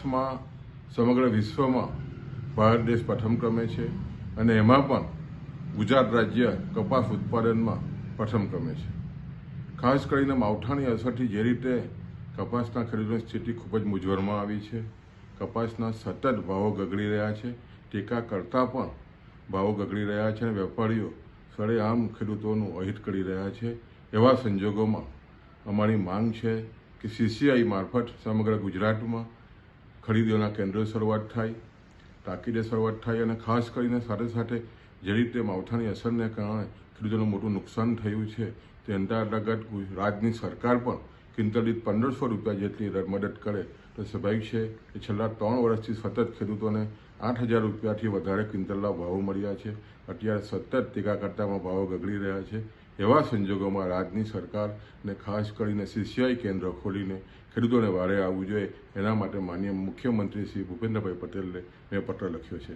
કપાસમાં સમગ્ર વિશ્વમાં ભારત દેશ પ્રથમ ક્રમે છે અને એમાં પણ ગુજરાત રાજ્ય કપાસ ઉત્પાદનમાં પ્રથમ ક્રમે છે। ખાસ કરીને માવઠાની અસરથી જે રીતે કપાસના ખેડૂતોની સ્થિતિ ખૂબ જ મૂંઝવણમાં આવી છે। કપાસના સતત ભાવો ગગડી રહ્યા છે, ટેકા કરતાં પણ ભાવો ગગડી રહ્યા છે અને વેપારીઓ સરેઆમ ખેડૂતોનું અહિત કરી રહ્યા છે। એવા સંજોગોમાં અમારી માંગ છે કે CCI મારફત સમગ્ર ગુજરાતમાં ખરીદીઓના કેન્દ્રો શરૂઆત થાય, તાકીદે શરૂઆત થાય અને ખાસ કરીને સાથે સાથે જે રીતે માવઠાની અસરને કારણે ખેડૂતોનું મોટું નુકસાન થયું છે તે અંતર્ગત રાજ્યની સરકાર પણ ક્વિન્ટલ દીઠ 1500 રૂપિયા જેટલી મદદ કરે તો સ્વાભાવિક છે કે છેલ્લા 3 વર્ષથી સતત ખેડૂતોને 8000 રૂપિયાથી વધારે ક્વિન્ટલના ભાવો મળ્યા છે। અત્યારે સતત ટેકા કરતામાં ભાવો ગગડી રહ્યા છે। એવા સંજોગોમાં રાજ્યની સરકારને ખાસ કરીને CCI કેન્દ્ર ખોલીને ખેડૂતોને વારે આવવું જોઈએ। એના માટે માનનીય મુખ્યમંત્રી શ્રી ભૂપેન્દ્રભાઈ પટેલને મેં પત્ર લખ્યો છે।